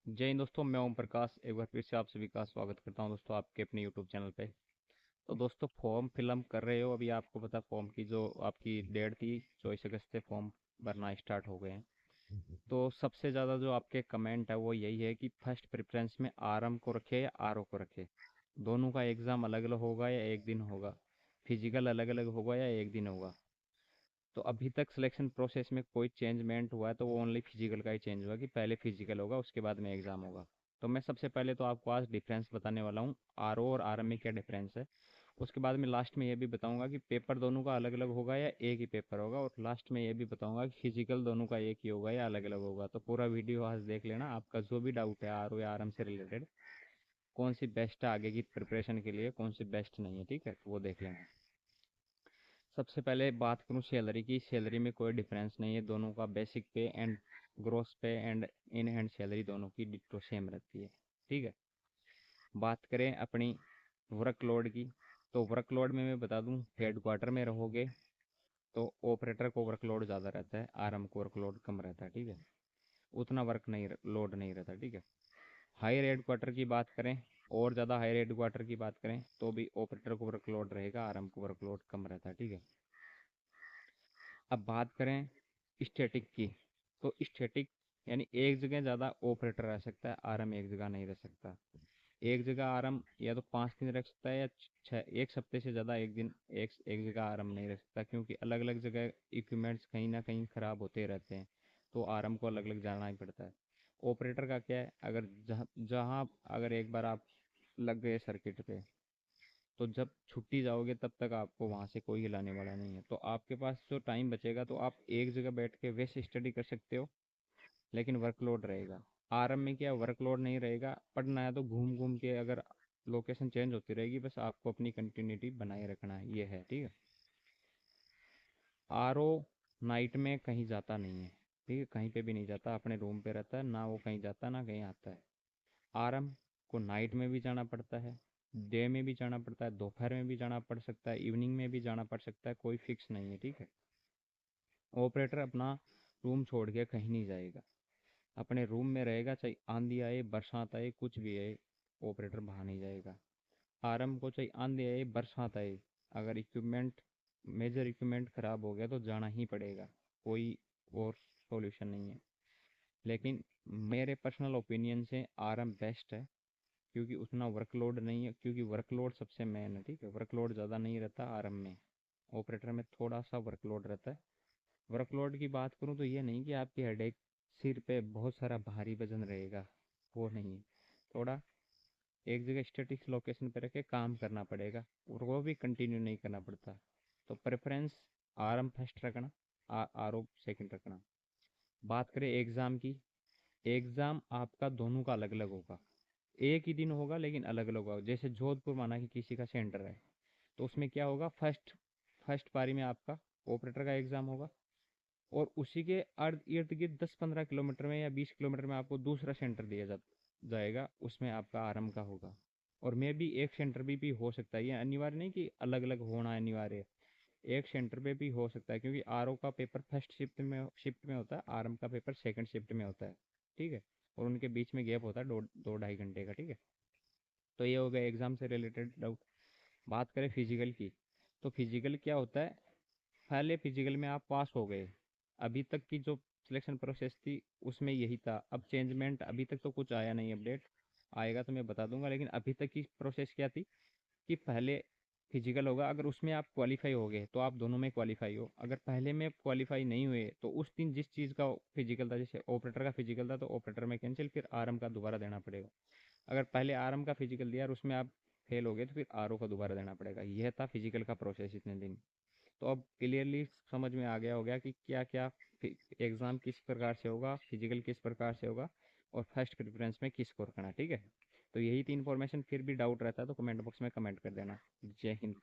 जय हिंद दोस्तों, मैं ओम प्रकाश एक बार फिर से आप सभी का स्वागत करता हूं दोस्तों आपके अपने यूट्यूब चैनल पे। तो दोस्तों फॉर्म फिलअप कर रहे हो, अभी आपको पता फॉर्म की जो आपकी डेट थी 24 अगस्त से फॉर्म भरना स्टार्ट हो गए हैं। तो सबसे ज़्यादा जो आपके कमेंट है वो यही है कि फर्स्ट प्रेफरेंस में आरएम को रखे या आरओ को रखे। दोनों का एग्ज़ाम अलग अलग होगा या एक दिन होगा, फिजिकल अलग अलग होगा या एक दिन होगा। तो अभी तक सिलेक्शन प्रोसेस में कोई चेंजमेंट हुआ है तो वो ओनली फिजिकल का ही चेंज हुआ कि पहले फिजिकल होगा उसके बाद में एग्ज़ाम होगा। तो मैं सबसे पहले तो आपको आज डिफरेंस बताने वाला हूँ आरओ और आरएम में क्या डिफरेंस है। उसके बाद में लास्ट में ये भी बताऊंगा कि पेपर दोनों का अलग अलग होगा या एक ही पेपर होगा, और लास्ट में ये भी बताऊंगा कि फिजिकल दोनों का एक ही होगा या अलग अलग होगा। तो पूरा वीडियो आज देख लेना, आपका जो भी डाउट है आरओ या आरएम से रिलेटेड, कौन सी बेस्ट है आगे की प्रिपरेशन के लिए, कौन सी बेस्ट नहीं है, ठीक है, तो वो देख लेना। सबसे पहले बात करूं सैलरी की, सैलरी में कोई डिफरेंस नहीं है, दोनों का बेसिक पे एंड ग्रोस पे एंड इन हैंड सैलरी दोनों की डिट्टो सेम रहती है, ठीक है। बात करें अपनी वर्कलोड की, तो वर्कलोड में मैं बता दूं हेड क्वार्टर में रहोगे तो ऑपरेटर को वर्कलोड ज़्यादा रहता है, आरएम को वर्कलोड कम रहता है, ठीक है। उतना वर्क नहीं लोड नहीं रहता, ठीक है। हायर हेड क्वार्टर की बात करें, और ज़्यादा हायर हेड क्वार्टर की बात करें तो भी ऑपरेटर को वर्कलोड रहेगा, आरएम को वर्कलोड कम रहता है, ठीक है। अब बात करें स्टैटिक की, तो स्टैटिक यानी एक जगह ज़्यादा ऑपरेटर रह सकता है, आरएम एक जगह नहीं रह सकता। एक जगह आरएम या तो 5 दिन रख सकता है या छः, एक हफ्ते से ज़्यादा एक दिन एक एक जगह आरएम नहीं रख सकता, क्योंकि अलग अलग जगह इक्विपमेंट्स कहीं ना कहीं ख़राब होते रहते हैं, तो आरएम को अलग अलग जाना ही पड़ता है। ऑपरेटर का क्या है, अगर जहाँ जहाँ अगर एक बार आप लग गए सर्किट पे, तो जब छुट्टी जाओगे तब तक आपको वहाँ से कोई हिलाने वाला नहीं है, तो आपके पास जो टाइम बचेगा तो आप एक जगह बैठ के वैसे स्टडी कर सकते हो, लेकिन वर्कलोड रहेगा। आरएम में क्या वर्कलोड नहीं रहेगा, पढ़ना है तो घूम घूम के, अगर लोकेशन चेंज होती रहेगी, बस आपको अपनी कंटिन्यूटी बनाए रखना है, ये है, ठीक है। आरओ नाइट में कहीं जाता नहीं है, ठीक है, कहीं पे भी नहीं जाता, अपने रूम पे रहता है, ना वो कहीं जाता ना कहीं आता है। आरएम को नाइट में भी जाना पड़ता है, डे में भी जाना पड़ता है, दोपहर में भी जाना पड़ सकता है, इवनिंग में भी जाना पड़ सकता है, कोई फिक्स नहीं है, ठीक है। ऑपरेटर अपना रूम छोड़ के कहीं नहीं जाएगा, अपने रूम में रहेगा, चाहे आंधी आए बरसात आए कुछ भी आए, ऑपरेटर बाहर नहीं जाएगा। आरएम को चाहे आंधी आए बरसात आए, अगर इक्विपमेंट मेजर इक्विपमेंट खराब हो गया तो जाना ही पड़ेगा, कोई और सॉल्यूशन नहीं है। लेकिन मेरे पर्सनल ओपिनियन से आरएम बेस्ट है, क्योंकि उतना वर्कलोड नहीं है, क्योंकि वर्कलोड सबसे मेन है, ठीक है, वर्कलोड ज़्यादा नहीं रहता आरएम में, ऑपरेटर में थोड़ा सा वर्कलोड रहता है। वर्कलोड की बात करूँ तो ये नहीं कि आपकी हेडेक सिर पे बहुत सारा भारी वजन रहेगा, वो नहीं है। थोड़ा एक जगह स्टेटिक लोकेशन पे रख के काम करना पड़ेगा, और वो भी कंटिन्यू नहीं करना पड़ता। तो प्रेफरेंस आरएम फर्स्ट रखना, आरओ सेकंड रखना। बात करें एग्ज़ाम की, एग्ज़ाम आपका दोनों का अलग अलग होगा, एक ही दिन होगा लेकिन अलग अलग होगा। जैसे जोधपुर माना कि किसी का सेंटर है, तो उसमें क्या होगा, फर्स्ट फर्स्ट पारी में आपका ऑपरेटर का एग्ज़ाम होगा, और उसी के अर्ध इर्द गिर्द 10-15 किलोमीटर में या 20 किलोमीटर में आपको दूसरा सेंटर दिया जाएगा, उसमें आपका आरएम का होगा। और मे भी एक सेंटर भी हो सकता है, ये अनिवार्य नहीं कि अलग अलग होना अनिवार्य है, एक सेंटर पे भी हो सकता है, क्योंकि आरओ का पेपर फर्स्ट शिफ्ट में होता है, आरएम का पेपर सेकंड शिफ्ट में होता है, ठीक है। और उनके बीच में गैप होता है 2-2.5 घंटे का, ठीक है। तो ये हो गया एग्ज़ाम से रिलेटेड डाउट। बात करें फिजिकल की, तो फिजिकल क्या होता है, पहले फिजिकल में आप पास हो गए, अभी तक की जो सिलेक्शन प्रोसेस थी उसमें यही था, अब चेंजमेंट अभी तक तो कुछ आया नहीं, अपडेट आएगा तो मैं बता दूंगा, लेकिन अभी तक की प्रोसेस क्या थी कि पहले फिजिकल होगा, अगर उसमें आप क्वालिफाई हो गए तो आप दोनों में क्वालिफाई हो, अगर पहले में क्वालिफाई नहीं हुए तो उस दिन जिस चीज़ का फिजिकल था, जैसे ऑपरेटर का फिजिकल था तो ऑपरेटर में कैंसिल, फिर आरएम का दोबारा देना पड़ेगा। अगर पहले आरएम का फिजिकल दिया और उसमें आप फेल हो गए तो फिर आरओ का दोबारा देना पड़ेगा, यह था फिजिकल का प्रोसेस इतने दिन। तो अब क्लियरली समझ में आ गया होगा कि क्या क्या एग्ज़ाम किस प्रकार से होगा, फिजिकल किस प्रकार से होगा, और फर्स्ट प्रेफरेंस में किसको रखना, ठीक है। तो यही तीन इन्फॉर्मेशन, फिर भी डाउट रहता है तो कमेंट बॉक्स में कमेंट कर देना। जय हिंद।